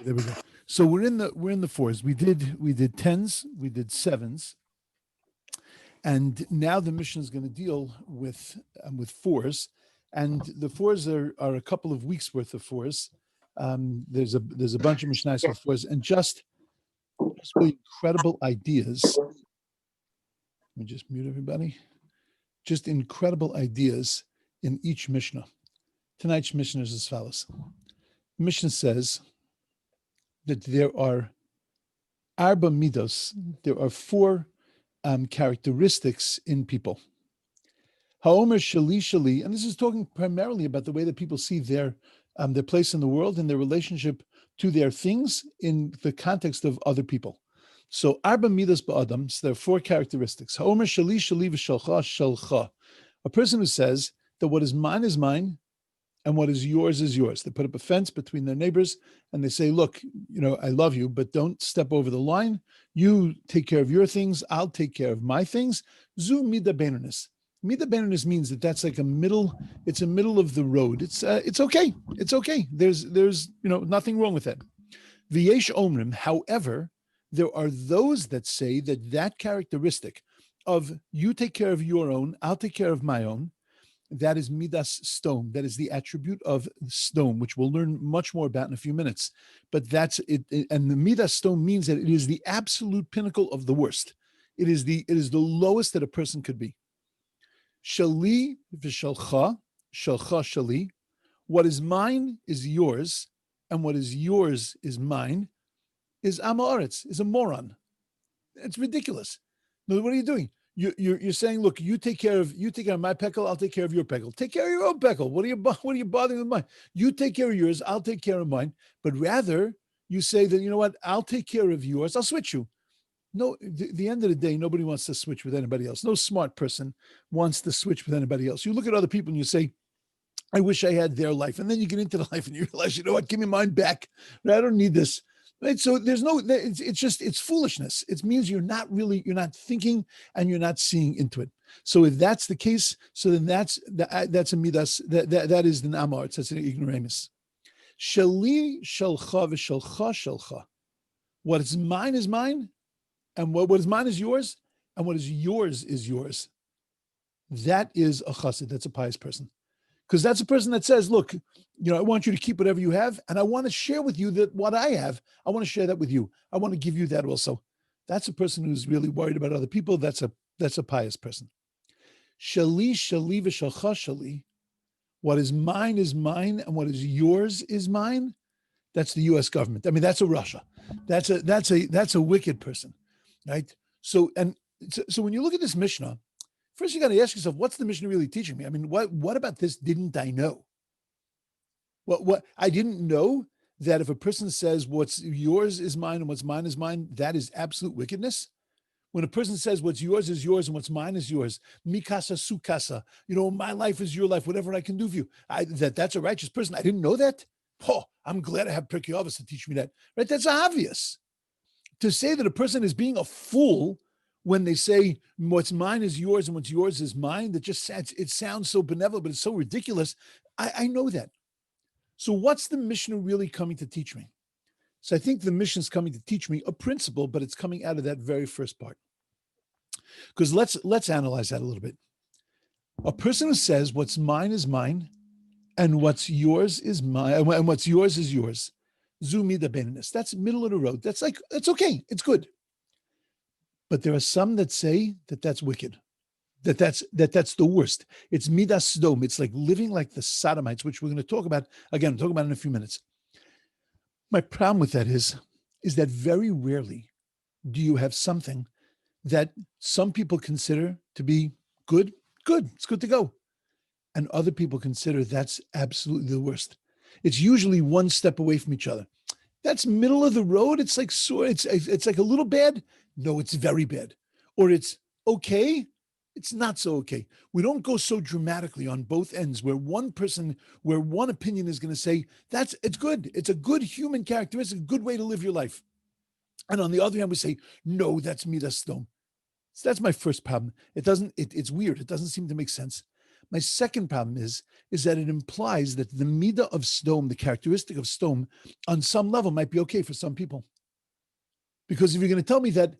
There we go. So we're in the fours. We did tens, we did sevens, and now the mission is going to deal with fours, and the fours are a couple of weeks worth of fours. There's a bunch of Mishna10 with fours, and just really incredible ideas. Let me just mute everybody. Just incredible ideas in each Mishnah. Tonight's Mishnah is as follows. The Mishnah says that there are arba midos, there are four characteristics in people. Haomer shali shali, and this is talking primarily about the way that people see their place in the world and their relationship to their things in the context of other people. So arba midos ba'adam, so there are four characteristics. Haomer shali shali v'shalcha shalcha. A person who says that what is mine and what is yours is yours. They put up a fence between their neighbors and they say, look, I love you, but don't step over the line. You take care of your things. I'll take care of my things. Zu mida beinunis. Mida beinunis means that that's like it's a middle of the road. It's okay. It's okay. There's nothing wrong with that. V'yesh omrim, however, there are those that say that characteristic of you take care of your own, I'll take care of my own, that is midas stone. That is the attribute of stone, which we'll learn much more about in a few minutes. But that's it. And the midas stone means that it is the absolute pinnacle of the worst. It is the lowest that a person could be. Shali v'shalcha, shalcha shali. What is mine is yours, and what is yours is mine. Is amaretz, is a moron. It's ridiculous. No, what are you doing? You're saying, look, you take care of my peckle, I'll take care of your peckle. Take care of your own peckle. What are you bothering with mine? You take care of yours, I'll take care of mine. But rather, you say that, you know what, I'll take care of yours, I'll switch you. No, the end of the day, nobody wants to switch with anybody else. No smart person wants to switch with anybody else. You look at other people and you say, I wish I had their life. And then you get into the life and you realize, you know what, give me mine back. I don't need this. Right? So it's foolishness. It means you're not thinking and you're not seeing into it. So if that's the case, so then that's a midas, that is the namar, that's an ignoramus. Shali shalcha v'shalcha shalcha. What is mine, and what is mine is yours, and what is yours. That is a chassid, that's a pious person. Because that's a person that says, look, I want you to keep whatever you have, and I want to share with you that what I have, I want to share that with you. I want to give you that also. That's a person who's really worried about other people. That's a pious person. Shali v'shalcha shali. What is mine, and what is yours is mine. That's the U.S. government. I mean, that's a Russia. That's a wicked person, right? So when you look at this Mishnah, first, you got to ask yourself, what's the Mishnah really teaching me? I mean, what about this didn't I know? What I didn't know that if a person says what's yours is mine and what's mine is mine, that is absolute wickedness. When a person says what's yours is yours and what's mine is yours, mikasa sukasa, my life is your life, whatever I can do for you, that's a righteous person. I didn't know that. Oh, I'm glad I have Pirkey Avos to teach me that. Right? That's obvious. To say that a person is being a fool when they say what's mine is yours and what's yours is mine, it sounds so benevolent, but it's so ridiculous. I know that. So what's the Mishnah really coming to teach me? So I think the Mishnah is coming to teach me a principle, but it's coming out of that very first part. Because let's analyze that a little bit. A person who says what's mine is mine and what's yours is mine, and what's yours is yours. Zumida beinunis. That's middle of the road. That's okay. It's good. But there are some that say that that's wicked, that's the worst. It's midas sdom. It's like living like the Sodomites, which we're going to talk about again. Talk about in a few minutes. My problem with that is that very rarely do you have something that some people consider to be good. It's good to go, and other people consider that's absolutely the worst. It's usually one step away from each other. That's middle of the road. It's like it's like a little bad. No, it's very bad. Or it's okay. It's not so okay. We don't go so dramatically on both ends where one opinion is going to say it's good. It's a good human characteristic, a good way to live your life. And on the other hand, we say, no, that's midas stone. So that's my first problem. It's weird. It doesn't seem to make sense. My second problem is that it implies that the midah of Sdom, the characteristic of Sdom, on some level might be okay for some people. Because if you're going to tell me that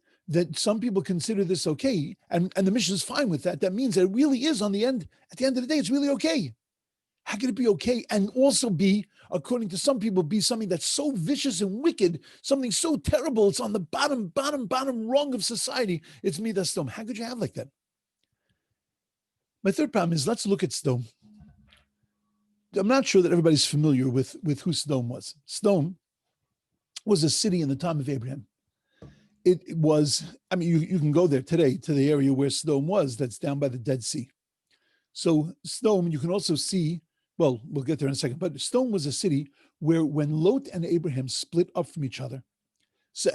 some people consider this okay, and the Mishnah is fine with that, that means that it really is at the end of the day, it's really okay. How can it be okay and also be, according to some people, be something that's so vicious and wicked, something so terrible, it's on the bottom rung of society, it's midah Sdom. How could you have like that? My third problem is, let's look at Sdom. I'm not sure that everybody's familiar with who Sdom was. Sdom was a city in the time of Abraham. It was, I mean, you can go there today to the area where Sdom was, that's down by the Dead Sea. So Sdom, you can also see, well, we'll get there in a second, but Sdom was a city where when Lot and Abraham split up from each other,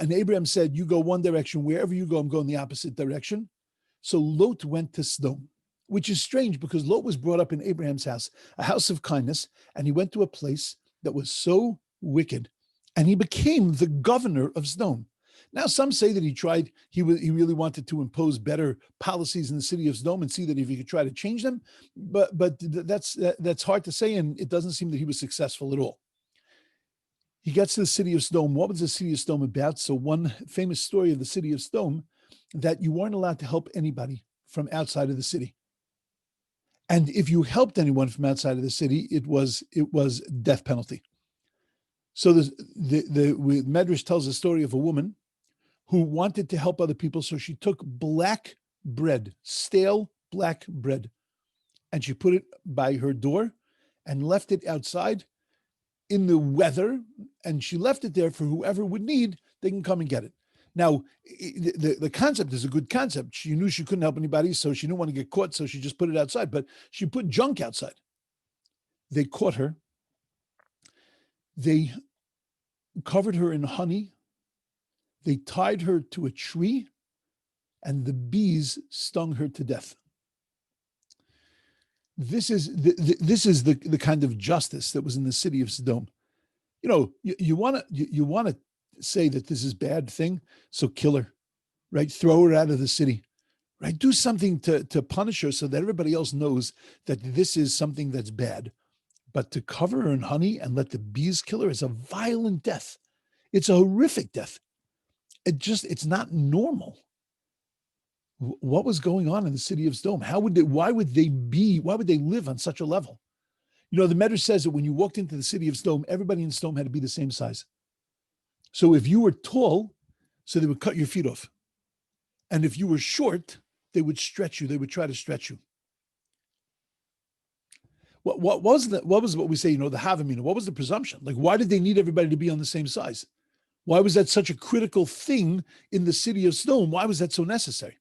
and Abraham said, you go one direction, wherever you go, I'm going the opposite direction. So Lot went to Sdom, which is strange because Lot was brought up in Abraham's house, a house of kindness, and he went to a place that was so wicked, and he became the governor of Sdom. Now, some say that he really wanted to impose better policies in the city of Sdom and see that if he could try to change them, but that's hard to say, and it doesn't seem that he was successful at all. He gets to the city of Sdom. What was the city of Sdom about? So one famous story of the city of Sdom, that you weren't allowed to help anybody from outside of the city. And if you helped anyone from outside of the city, it was death penalty. So the Medrash tells the story of a woman who wanted to help other people, so she took black bread, stale black bread, and she put it by her door and left it outside in the weather, and she left it there for whoever would need, they can come and get it. Now, the concept is a good concept. She knew she couldn't help anybody, so she didn't want to get caught, so she just put it outside, but she put junk outside. They caught her. They covered her in honey. They tied her to a tree, and the bees stung her to death. This is the kind of justice that was in the city of Sodom. You know, you want to say that this is a bad thing, so kill her, right? Throw her out of the city, right? Do something to punish her so that everybody else knows that this is something that's bad. But to cover her in honey and let the bees kill her is a violent death. It's a horrific death. It's not normal. What was going on in the city of Sodom? Why would they live on such a level? You know, the Medrash says that when you walked into the city of Sodom, everybody in Sodom had to be the same size. So if you were tall, so they would cut your feet off. And if you were short, they would stretch you. They would try to stretch you. What was what we say, you know, the Havamina? What was the presumption? Like, why did they need everybody to be on the same size? Why was that such a critical thing in the city of Sodom? Why was that so necessary?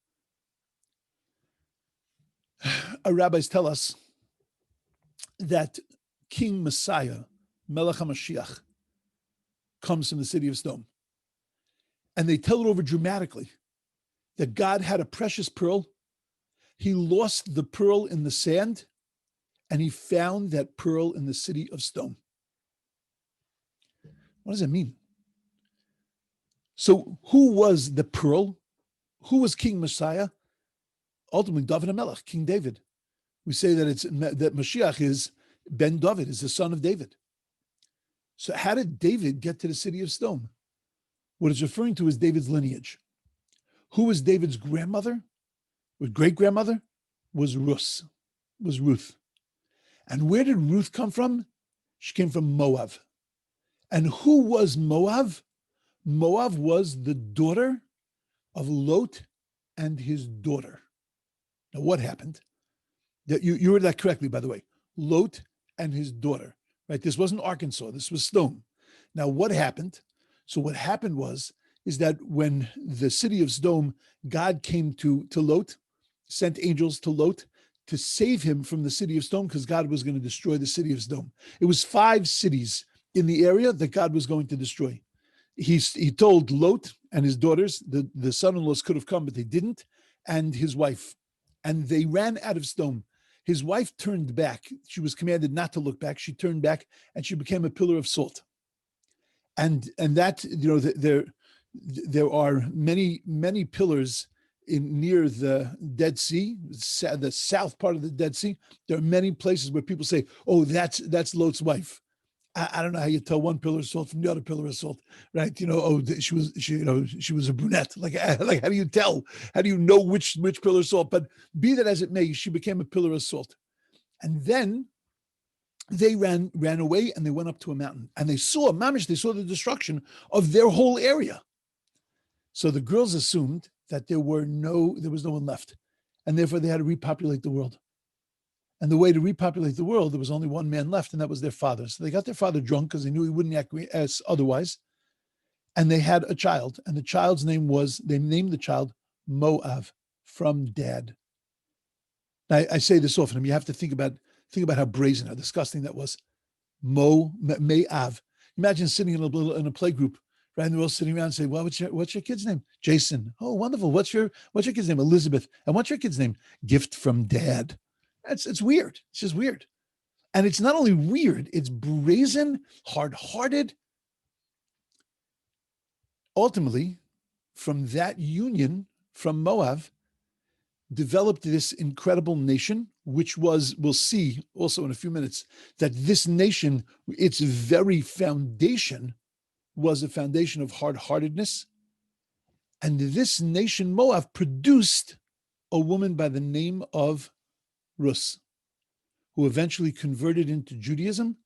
Our rabbis tell us that King Messiah, Melech HaMashiach, comes from the city of Sodom. And they tell it over dramatically that God had a precious pearl. He lost the pearl in the sand, and he found that pearl in the city of Sodom. What does that mean? So who was the pearl? Who was King Messiah? Ultimately, David HaMelech, King David. We say that Mashiach is Ben David, is the son of David. So how did David get to the city of Sodom? What it's referring to is David's lineage. Who was David's grandmother? Or great-grandmother? Was Ruth. And where did Ruth come from? She came from Moab. And who was Moab? Moab was the daughter of Lot and his daughter. Now, what happened? You heard that correctly, by the way. Lot and his daughter, right? This wasn't Arkansas. This was Sodom. Now, what happened? So what happened is that when the city of Sodom, God came to Lot, sent angels to Lot to save him from the city of Sodom, because God was going to destroy the city of Sodom. It was 5 cities in the area that God was going to destroy. He told Lot and his daughters, the son-in-laws could have come, but they didn't, and his wife. And they ran out of Sodom. His wife turned back. She was commanded not to look back. She turned back, and she became a pillar of salt. And that, you know, there are many pillars near the Dead Sea, the south part of the Dead Sea. There are many places where people say, "Oh, that's Lot's wife." I don't know how you tell one pillar of salt from the other pillar of salt, right? She was a brunette. Like how do you tell? How do you know which pillar of salt? But be that as it may, she became a pillar of salt, and then they ran away and they went up to a mountain and they saw the destruction of their whole area. So the girls assumed that there was no one left, and therefore they had to repopulate the world. And the way to repopulate the world, there was only one man left, and that was their father. So they got their father drunk because they knew he wouldn't acquiesce otherwise. And they had a child, and the child's name they named the child Moav, from dad. Now, I say this often, you have to think about how brazen, how disgusting that was. Moav. Imagine sitting in a play group, right? And they're all sitting around and say, "Well, what's your kid's name?" Jason. "Oh, wonderful. What's your kid's name?" Elizabeth. "And what's your kid's name?" "Gift from dad." It's weird. It's just weird. And it's not only weird, it's brazen, hard-hearted. Ultimately, from that union, from Moab, developed this incredible nation, which was, we'll see also in a few minutes, that this nation, its very foundation was a foundation of hard-heartedness. And this nation, Moab, produced a woman by the name of Rus, who eventually converted into Judaism,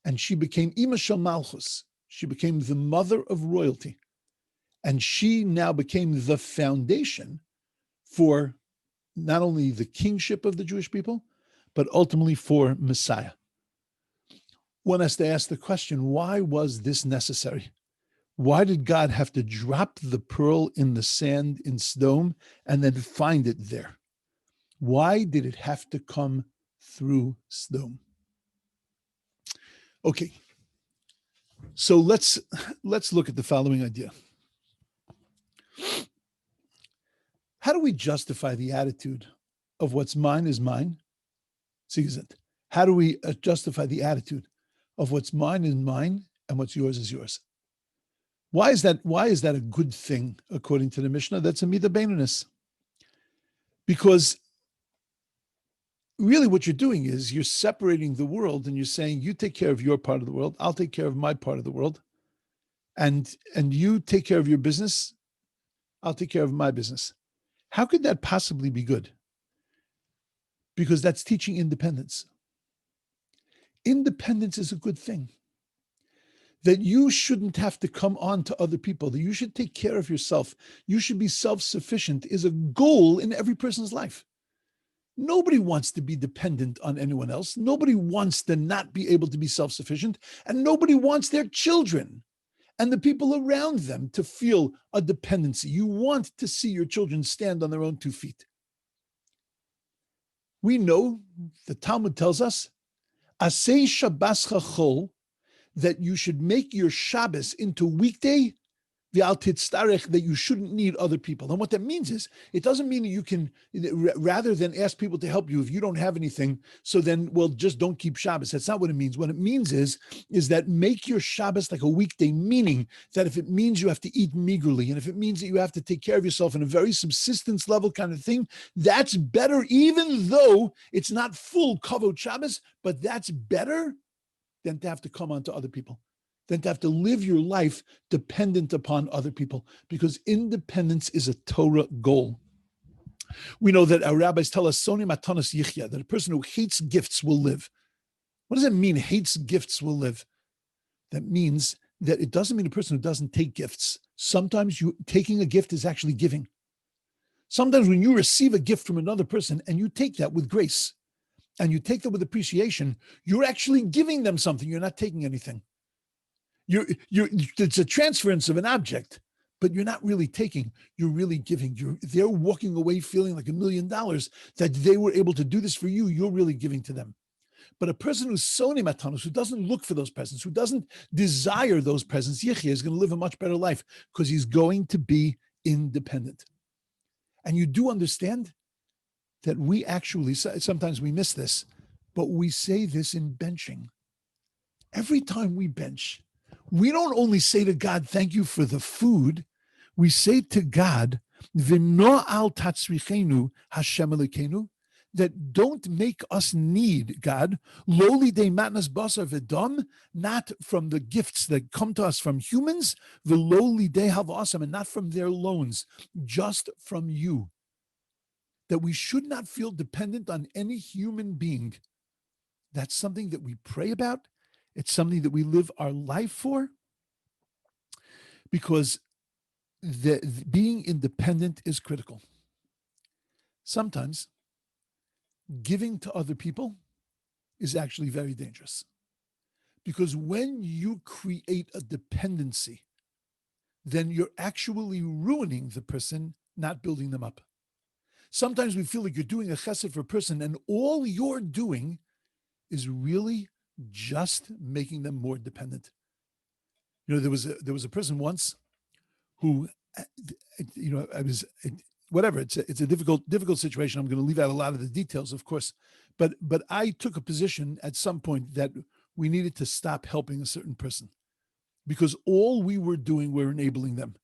and she became Ima Shel Malchus. She became the mother of royalty, and she now became the foundation for not only the kingship of the Jewish people, but ultimately for Messiah. One has to ask the question, why was this necessary? Why did God have to drop the pearl in the sand in Sodom and then find it there? Why did it have to come through Sodom? Okay, so let's look at the following idea. How do we justify the attitude of what's mine is mine? How do we justify the attitude of what's mine is mine and what's yours is yours? Why is that a good thing according to the Mishnah? That's a midah beinunus. Because really what you're doing is you're separating the world and you're saying, you take care of your part of the world, I'll take care of my part of the world, and you take care of your business, I'll take care of my business. How could that possibly be good? Because that's teaching independence. Independence is a good thing. That you shouldn't have to come on to other people, that you should take care of yourself, you should be self-sufficient, is a goal in every person's life. Nobody wants to be dependent on anyone else. Nobody wants to not be able to be self-sufficient, and nobody wants their children and the people around them to feel a dependency. You want to see your children stand on their own 2 feet. We know, the Talmud tells us, Asay Shabbos Chachol, that you should make your Shabbos into weekday, that you shouldn't need other people. And what that means is, it doesn't mean that you can, rather than ask people to help you if you don't have anything, so then, well, just don't keep Shabbos. That's not what it means. What it means is that make your Shabbos like a weekday, meaning that if it means you have to eat meagerly, and if it means that you have to take care of yourself in a very subsistence level kind of thing, that's better, even though it's not full kavod Shabbos, but that's better than to have to come on to other people, than to have to live your life dependent upon other people, because independence is a Torah goal. We know that our rabbis tell us, Soni matanos yichya, that a person who hates gifts will live. What does that mean, hates gifts will live? That means that it doesn't mean a person who doesn't take gifts. Sometimes taking a gift is actually giving. Sometimes when you receive a gift from another person and you take that with grace, and you take that with appreciation, you're actually giving them something. You're not taking anything. It's a transference of an object, but you're not really taking. You're really giving. They're walking away feeling like $1 million that they were able to do this for you. You're really giving to them. But a person who's soni matanos, who doesn't look for those presents, who doesn't desire those presents, Yichya is going to live a much better life because he's going to be independent. And you do understand that we actually, sometimes we miss this, but we say this in benching. Every time we bench, we don't only say to God, thank you for the food. We say to God, V'no al tatzrichenu Hashem Elokeinu, that don't make us need God, lowly de matnas basar v'dam, not from the gifts that come to us from humans, the lowly de havasam, and not from their loans, just from you. That we should not feel dependent on any human being. That's something that we pray about. It's something that we live our life for, because being independent is critical. Sometimes giving to other people is actually very dangerous, because when you create a dependency, then you're actually ruining the person, not building them up. Sometimes we feel like you're doing a chesed for a person, and all you're doing is really just making them more dependent. You know, there was a person once who, I was, whatever. It's a difficult situation. I'm going to leave out a lot of the details, of course, but I took a position at some point that we needed to stop helping a certain person, because all we were doing were enabling them.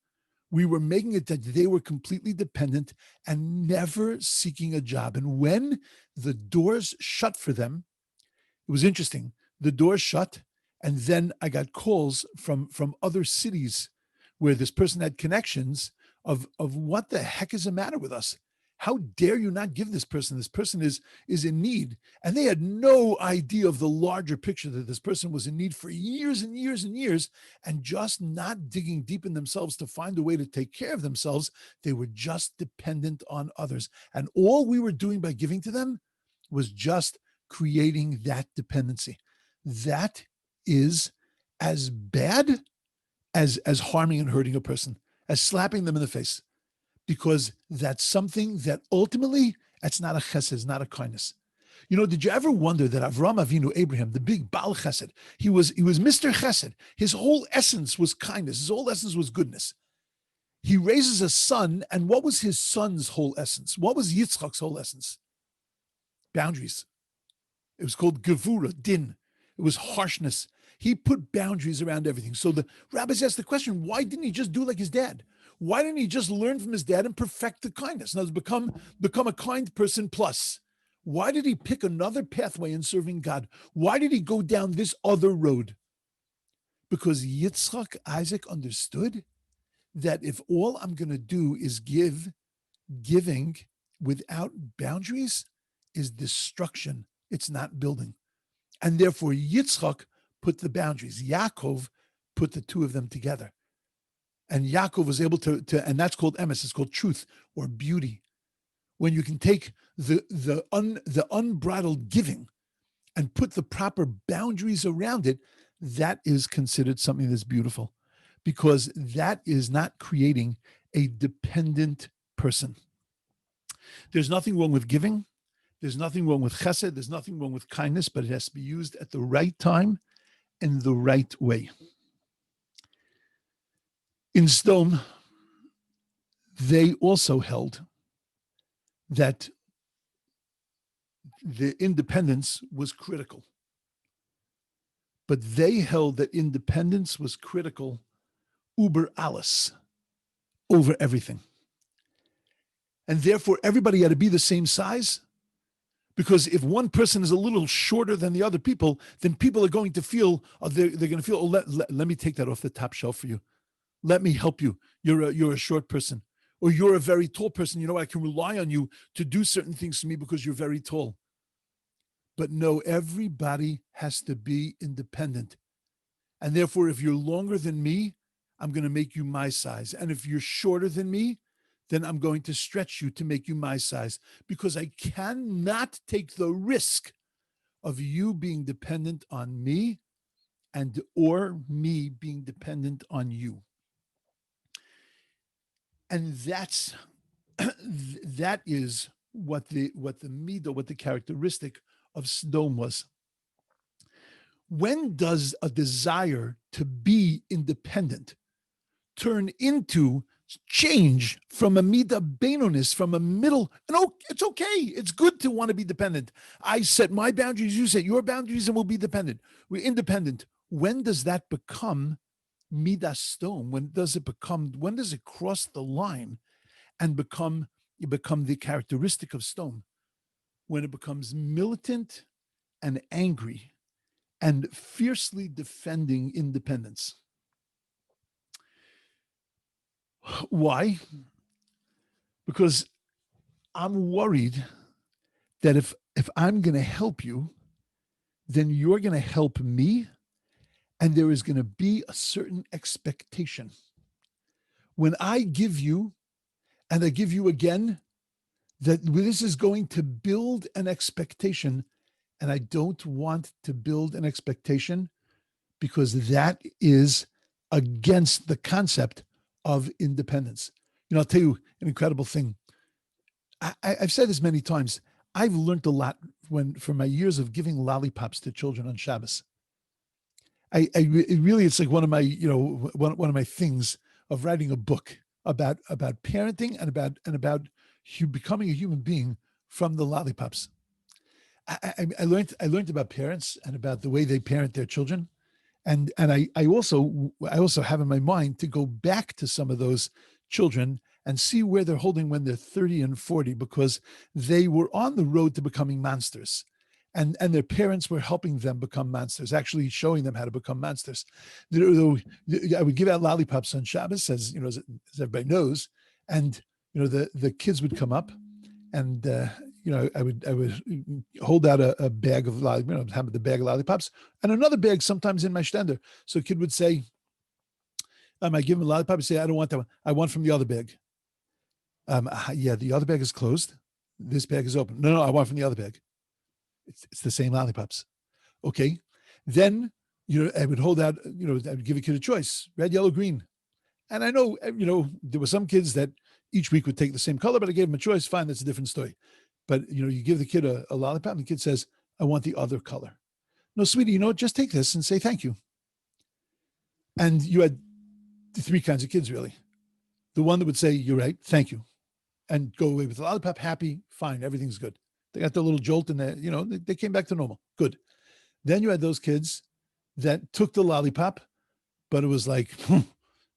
We were making it that they were completely dependent and never seeking a job. And when the doors shut for them, it was interesting. The doors shut, and then I got calls from other cities where this person had connections of what the heck is the matter with us? How dare you not give this person? This person is in need. And they had no idea of the larger picture, that this person was in need for years and years and years, and just not digging deep in themselves to find a way to take care of themselves. They were just dependent on others. And all we were doing by giving to them was just creating that dependency. That is as bad as harming and hurting a person, as slapping them in the face, because that's something that ultimately, that's not a chesed, it's not a kindness. You know, did you ever wonder that Avram Avinu, Abraham, the big Baal Chesed, he was Mr. Chesed. His whole essence was kindness. His whole essence was goodness. He raises a son, and what was his son's whole essence? What was Yitzchak's whole essence? Boundaries. It was called gevura, din. It was harshness. He put boundaries around everything. So the rabbis asked the question, why didn't he just do like his dad? Why didn't he just learn from his dad and perfect the kindness? In other words, become a kind person plus. Why did he pick another pathway in serving God? Why did he go down this other road? Because Yitzchak, Isaac, understood that if all I'm going to do is giving without boundaries is destruction. It's not building. And therefore, Yitzchak put the boundaries. Yaakov put the two of them together. And Yaakov was able to and that's called emes, it's called truth or beauty. When you can take the unbridled giving and put the proper boundaries around it, that is considered something that's beautiful, because that is not creating a dependent person. There's nothing wrong with giving. There's nothing wrong with chesed. There's nothing wrong with kindness, but it has to be used at the right time in the right way. In Sdom, they also held that the independence was critical. But they held that independence was critical uber alles, over everything. And therefore, everybody had to be the same size. Because if one person is a little shorter than the other people, then people are going to feel, they're going to feel, oh, let me take that off the top shelf for you. Let me help you. You're a short person. Or you're a very tall person. You know, I can rely on you to do certain things for me because you're very tall. But no, everybody has to be independent. And therefore, if you're longer than me, I'm going to make you my size. And if you're shorter than me, then I'm going to stretch you to make you my size, because I cannot take the risk of you being dependent on me or me being dependent on you. And that is what the midah, what the characteristic of Sdom was. When does a desire to be independent turn into change from a midah beinonis, from a middle? No, it's okay. It's good to want to be dependent. I set my boundaries, you set your boundaries, and we'll be dependent. We're independent. When does that become midah Sdom? When does it cross the line and become the characteristic of stone, when it becomes militant and angry and fiercely defending independence. Why? Because I'm worried that if I'm going to help you, then you're going to help me, and there is going to be a certain expectation. When I give you, and I give you again, that this is going to build an expectation, and I don't want to build an expectation because that is against the concept of independence. I'll tell you an incredible thing. I've said this many times. I've learned a lot from my years of giving lollipops to children on Shabbos. It's like one of my, one of my things of writing a book about parenting and about becoming a human being from the lollipops. I learned about parents and about the way they parent their children, and I also have in my mind to go back to some of those children and see where they're holding when they're 30 and 40, because they were on the road to becoming monsters. And their parents were helping them become monsters, actually showing them how to become monsters. I would give out lollipops on Shabbos, as everybody knows, and the kids would come up, and I would hold out a bag of have the bag of lollipops and another bag sometimes in my stender. So a kid would say, I give him a lollipop, and say, I don't want that one. I want from the other bag. Yeah, the other bag is closed. This bag is open. No, I want from the other bag. It's the same lollipops. Okay. Then, I would hold out, I would give a kid a choice, red, yellow, green. And I know, there were some kids that each week would take the same color, but I gave them a choice. Fine, that's a different story. But, you give the kid a lollipop, and the kid says, I want the other color. No, sweetie, just take this and say thank you. And you had three kinds of kids, really. The one that would say, you're right, thank you, and go away with the lollipop, happy, fine, everything's good. They got their little jolt, and they came back to normal. Good. Then you had those kids that took the lollipop, but it was like, and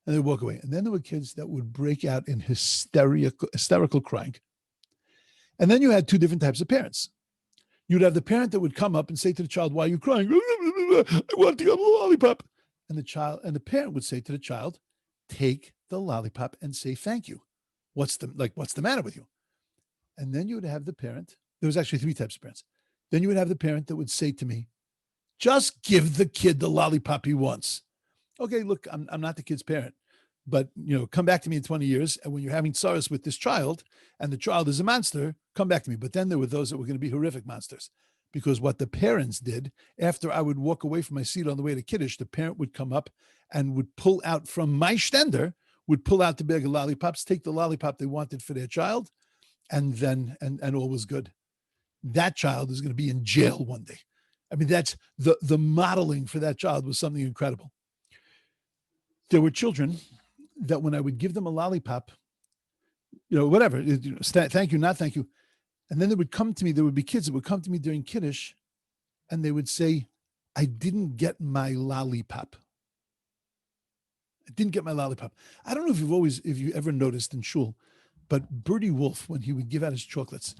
they walk away. And then there were kids that would break out in hysterical crying. And then you had two different types of parents. You'd have the parent that would come up and say to the child, why are you crying? I want the other lollipop. And the parent would say to the child, take the lollipop and say thank you. What's the matter with you? And then you would have the parent. There was actually three types of parents. Then you would have the parent that would say to me, just give the kid the lollipop he wants. Okay, look, I'm not the kid's parent, but come back to me in 20 years, and when you're having tsaros with this child and the child is a monster, come back to me. But then there were those that were going to be horrific monsters, because what the parents did, after I would walk away from my seat on the way to Kiddush, the parent would come up and would pull out from my stender, would pull out the bag of lollipops, take the lollipop they wanted for their child, and then and all was good. That child is going to be in jail one day. I mean, that's the modeling for that child was something incredible. There were children that when I would give them a lollipop, whatever, thank you, not thank you. And then they would come to me, there would be kids that would come to me during Kiddush, and they would say, I didn't get my lollipop. I didn't get my lollipop. I don't know if you ever noticed in shul, but Bertie Wolf, when he would give out his chocolates,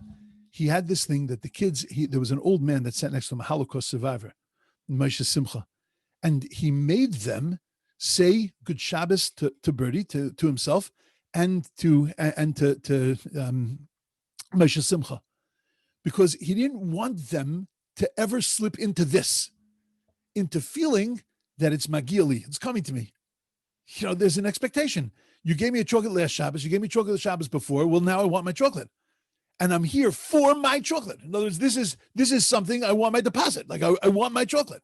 he had this thing that the kids, there was an old man that sat next to him, a Holocaust survivor, Mishna10, and he made them say good Shabbos to Bertie, to himself, and to Mishna10, because he didn't want them to ever slip into feeling that it's Magili, it's coming to me. There's an expectation. You gave me a chocolate last Shabbos. You gave me chocolate the Shabbos before. Well, now I want my chocolate. And I'm here for my chocolate. In other words, this is something I want my deposit. Like I want my chocolate.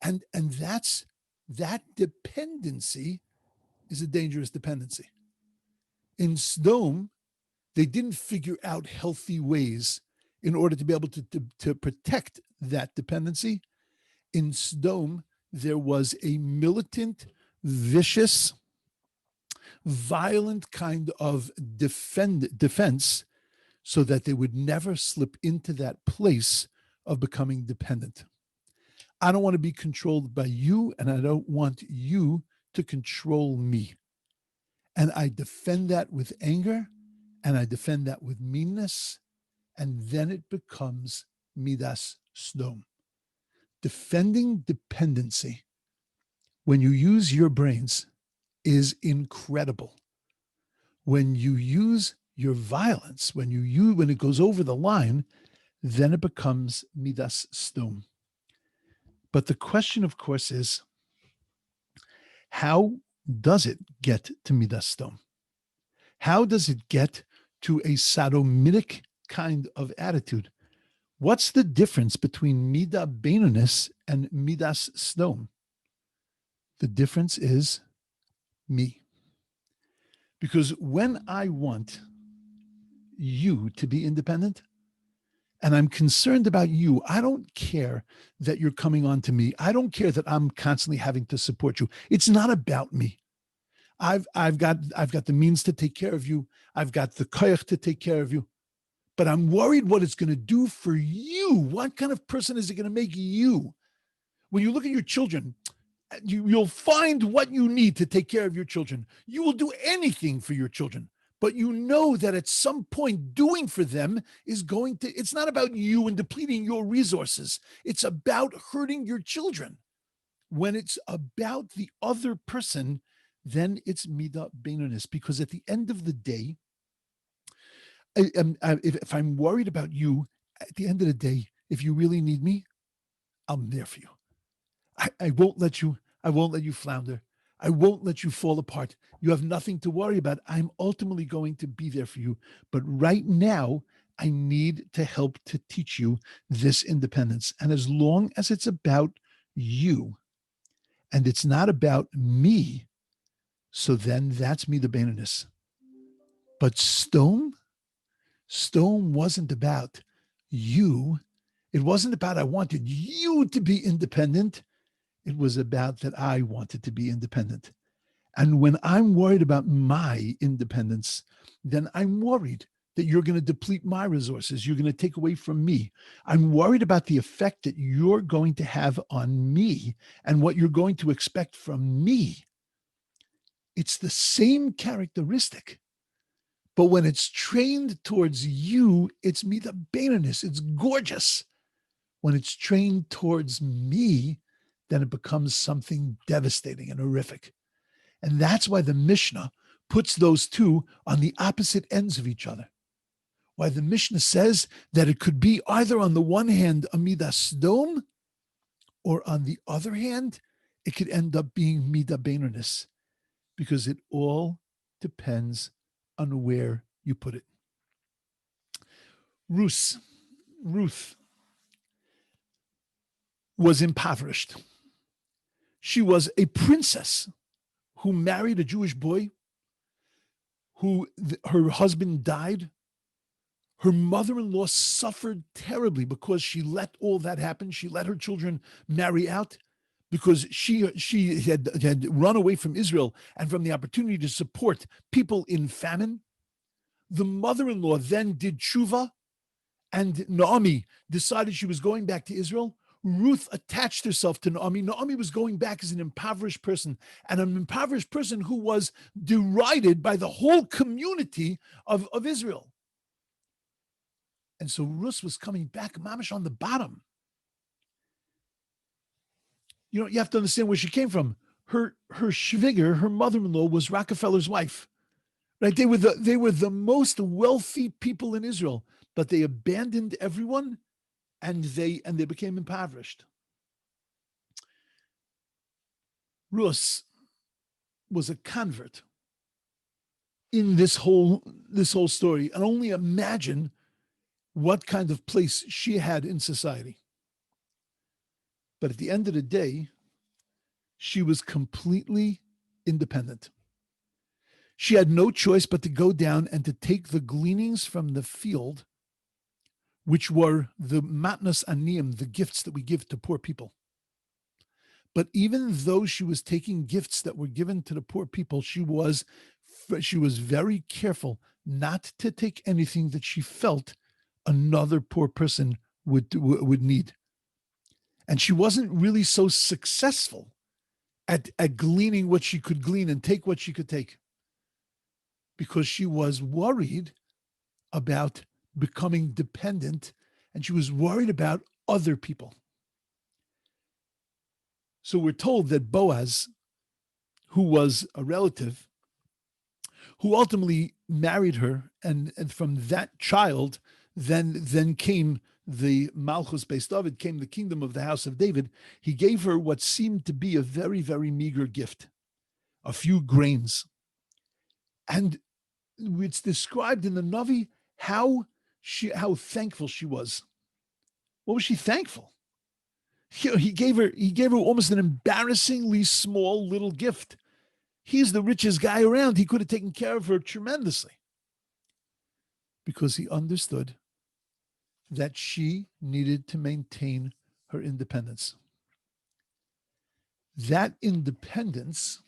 And that dependency is a dangerous dependency. In Sdom, they didn't figure out healthy ways in order to be able to protect that dependency. In Sdom, there was a militant, vicious, violent kind of defense, so that they would never slip into that place of becoming dependent. I don't want to be controlled by you, and I don't want you to control me. And I defend that with anger, and I defend that with meanness, and then it becomes midas sdom. Defending dependency when you use your brains is incredible. When you use your violence, when it goes over the line, then it becomes midas sdom. But the question, of course, is how does it get to midas sdom? How does it get to a sodomitic kind of attitude? What's the difference between midah beinonis and midas sdom? The difference is me. Because when I want you to be independent, and I'm concerned about you, I don't care that you're coming on to me. I don't care that I'm constantly having to support you. It's not about me. I've got the means to take care of you. I've got the koyach to take care of you. But I'm worried what it's going to do for you. What kind of person is it going to make you? When you look at your children, you'll find what you need to take care of your children. You will do anything for your children, but you know that at some point doing for them is going to, it's not about you and depleting your resources. It's about hurting your children. When it's about the other person, then it's midah beinonis, because at the end of the day, if I'm worried about you, at the end of the day, if you really need me, I'm there for you. I won't let you flounder. I won't let you fall apart. You have nothing to worry about. I'm ultimately going to be there for you. But right now, I need to help to teach you this independence. And as long as it's about you and it's not about me, so then that's midah beinonis. But Stone wasn't about you. It wasn't about I wanted you to be independent. It was about that I wanted to be independent. And when I'm worried about my independence, then I'm worried that you're going to deplete my resources. You're going to take away from me. I'm worried about the effect that you're going to have on me and what you're going to expect from me. It's the same characteristic. But when it's trained towards you, it's midah beinonis. It's gorgeous. When it's trained towards me, then it becomes something devastating and horrific. And that's why the Mishnah puts those two on the opposite ends of each other. Why the Mishnah says that it could be either on the one hand a midas sdom, or on the other hand, it could end up being midah beinonis, because it all depends on where you put it. Ruth was impoverished. She was a princess who married a Jewish boy who her husband died. Her mother-in-law suffered terribly because she let all that happen. She let her children marry out because she had run away from Israel and from the opportunity to support people in famine. The mother-in-law then did tshuva, and Naomi decided she was going back to Israel. Ruth attached herself to Naomi. Naomi was going back as an impoverished person, and an impoverished person who was derided by the whole community of Israel. And so Ruth was coming back, mamish, on the bottom. You have to understand where she came from. Her shviger, her mother-in-law, was Rockefeller's wife. Right? They were the most wealthy people in Israel, but they abandoned everyone, and they became impoverished. Ruth was a convert in this whole story, and only imagine what kind of place she had in society. But at the end of the day, she was completely independent. She had no choice but to go down and to take the gleanings from the field, which were the matnas aniyim, the gifts that we give to poor people. But even though she was taking gifts that were given to the poor people, she was very careful not to take anything that she felt another poor person would need. And she wasn't really so successful at gleaning what she could glean and take what she could take, because she was worried about becoming dependent, and she was worried about other people. So we're told that Boaz, who was a relative, who ultimately married her, and from that child, then came the Malchus Beis David, came the kingdom of the house of David. He gave her what seemed to be a very, very meager gift, a few grains. And it's described in the Navi how thankful she was. What was she thankful? He gave her almost an embarrassingly small little gift. He's the richest guy around. He could have taken care of her tremendously, because he understood that she needed to maintain her independence. That independence,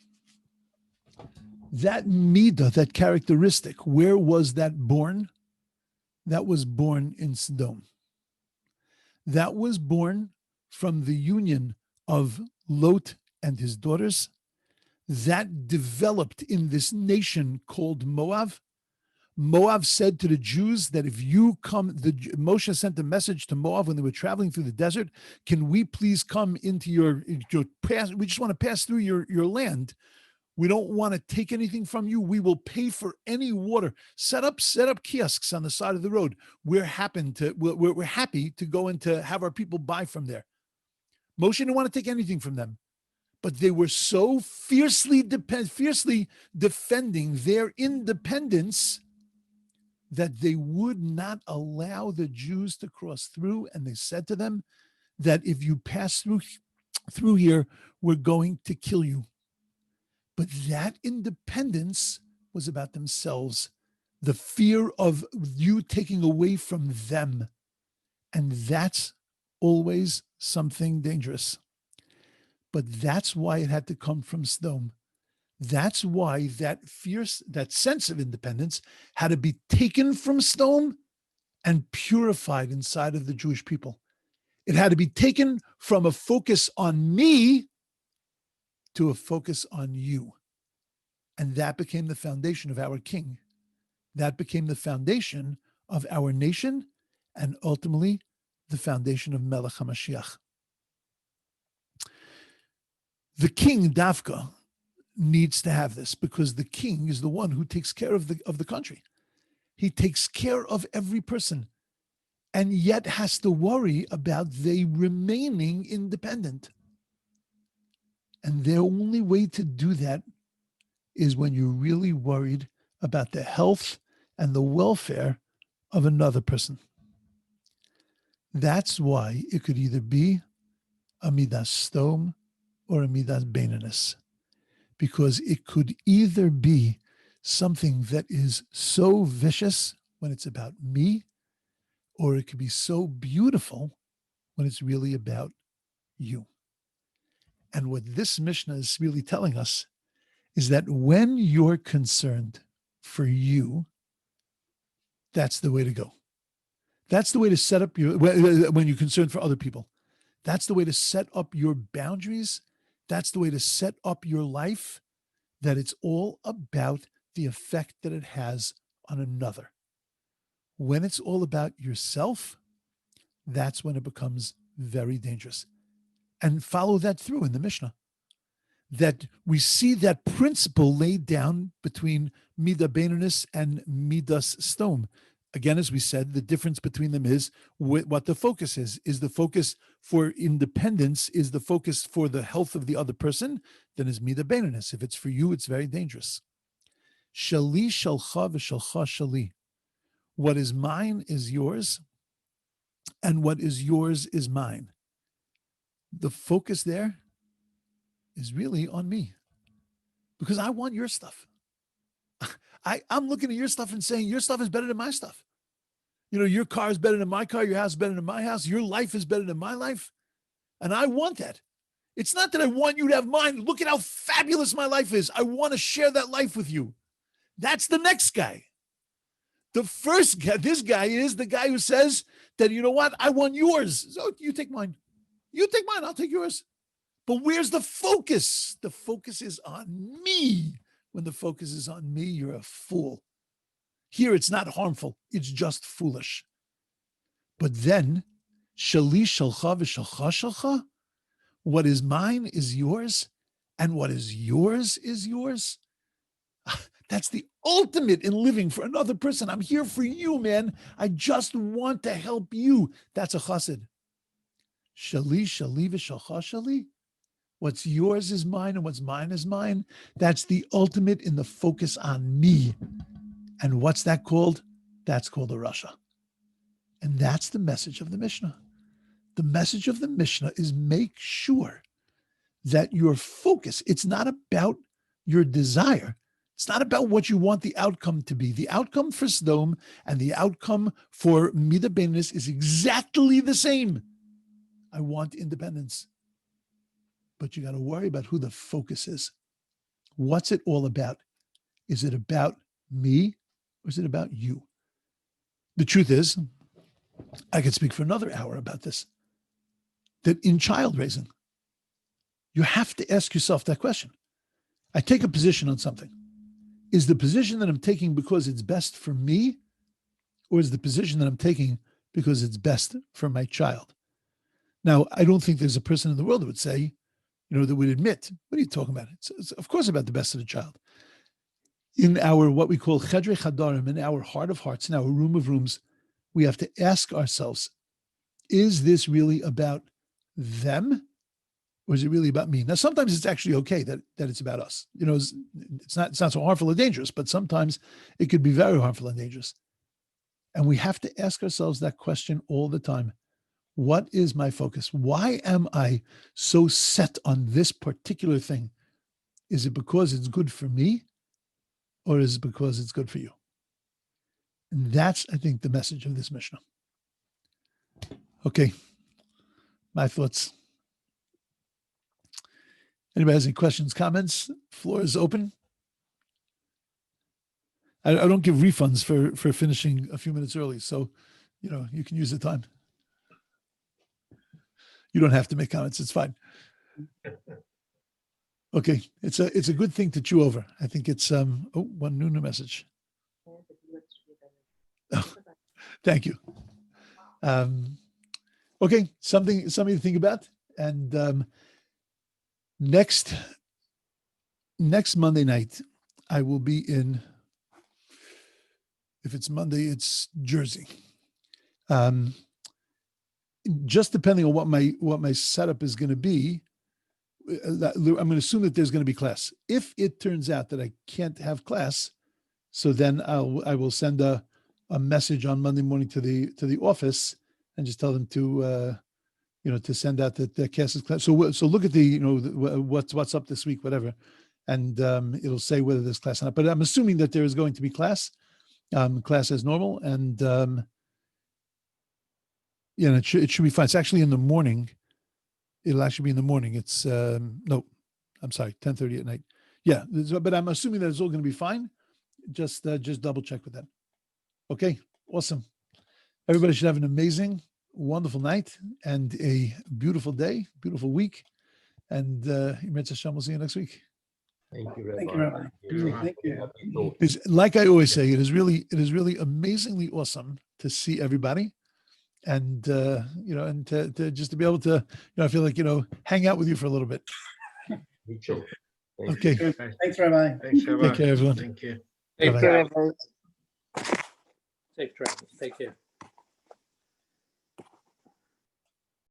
that midah, that characteristic, where was that born? That was born in Sodom. That was born from the union of Lot and his daughters. That developed in this nation called Moab. Moab said to the Jews that if you come, Moshe sent a message to Moab when they were traveling through the desert, can we please come into your pass? We just want to pass through your land. We don't want to take anything from you. We will pay for any water. Set up kiosks on the side of the road. We're happy to go and to have our people buy from there. Moshe didn't want to take anything from them, but they were so fiercely defending their independence that they would not allow the Jews to cross through. And they said to them that if you pass through here, we're going to kill you. But that independence was about themselves, the fear of you taking away from them. And that's always something dangerous. But that's why it had to come from Sodom. That's why that sense of independence had to be taken from Sodom and purified inside of the Jewish people. It had to be taken from a focus on me to a focus on you. And that became the foundation of our king. That became the foundation of our nation, and ultimately the foundation of Melech HaMashiach. The king, Davka, needs to have this, because the king is the one who takes care of the country. He takes care of every person, and yet has to worry about they remaining independent. And the only way to do that is when you're really worried about the health and the welfare of another person. That's why it could either be a midas stom or a midas beinonus, because it could either be something that is so vicious when it's about me, or it could be so beautiful when it's really about you. And what this Mishnah is really telling us is that when you're concerned for you, that's the way to go. That's the way to set up when you're concerned for other people. That's the way to set up your boundaries. That's the way to set up your life, that it's all about the effect that it has on another. When it's all about yourself, that's when it becomes very dangerous. And follow that through in the Mishnah, that we see that principle laid down between midah beinonus and midas stom. Again, as we said, the difference between them is what the focus is. Is the focus for independence, is the focus for the health of the other person, then is midah beinonus. If it's for you, it's very dangerous. Shali shalcha v'shalcha shali. What is mine is yours, and what is yours is mine. The focus there is really on me, because I want your stuff. I'm looking at your stuff and saying your stuff is better than my stuff. You know, your car is better than my car, your house is better than my house, your life is better than my life. And I want that. It's not that I want you to have mine. Look at how fabulous my life is. I want to share that life with you. That's the next guy. The first guy, this guy is the guy who says that, you know what, I want yours. So you take mine. You take mine, I'll take yours. But where's the focus? The focus is on me. When the focus is on me, you're a fool. Here, it's not harmful. It's just foolish. But then, shali shalcha v'shalcha shalcha, what is mine is yours, and what is yours is yours. That's the ultimate in living for another person. I'm here for you, man. I just want to help you. That's a chassid. Shali, shali, v'shalcha, shali. What's yours is mine, and what's mine is mine. That's the ultimate in the focus on me. And what's that called? That's called a rasha. And that's the message of the Mishnah. The message of the Mishnah is make sure that your focus, it's not about your desire. It's not about what you want the outcome to be. The outcome for Sdom and the outcome for Midah Beinus is exactly the same. I want independence. But you got to worry about who the focus is. What's it all about? Is it about me or is it about you? The truth is, I could speak for another hour about this, that in child raising, you have to ask yourself that question. I take a position on something. Is the position that I'm taking because it's best for me, or is the position that I'm taking because it's best for my child? Now, I don't think there's a person in the world that would say, that would admit, what are you talking about? It's of course about the best of the child. In our, what we call chedrei chadarim, in our heart of hearts, in our room of rooms, we have to ask ourselves, is this really about them, or is it really about me? Now, sometimes it's actually okay that it's about us. It's not so harmful or dangerous, but sometimes it could be very harmful and dangerous. And we have to ask ourselves that question all the time. What is my focus? Why am I so set on this particular thing? Is it because it's good for me, or is it because it's good for you? And that's, I think, the message of this Mishnah. Okay, my thoughts. Anybody has any questions, comments? Floor is open. I don't give refunds for finishing a few minutes early, so you can use the time. You don't have to make comments; it's fine. Okay, it's a good thing to chew over. I think it's one new message. Oh, thank you. Okay, something to think about. And next Monday night, I will be in. If it's Monday, it's Jersey. Just depending on what my setup is going to be, I'm going to assume that there's going to be class. If it turns out that I can't have class, so then I will send a message on Monday morning to the office and just tell them to to send out that the class is class. So look at the what's up this week, whatever, and it'll say whether there's class or not. But I'm assuming that there is going to be class as normal, and it should be fine. It's actually in the morning. It'll actually be in the morning. It's no, I'm sorry, 10:30 at night. Yeah, but I'm assuming that it's all going to be fine. Just double check with that. Okay, awesome. Everybody should have an amazing, wonderful night and a beautiful day, beautiful week. And Yirmiyat Hashem, we'll see you next week. Thank you, Rabbi. Thank you, Rabbi. Thank you. It's, like I always say, it is really amazingly awesome to see everybody. And and to just to be able to, I feel like hang out with you for a little bit. Me too. Okay. Thanks, Rabbi. Thanks, Rabbi. Take care, everyone. Thank you. Bye-bye. Safe travels. Take care.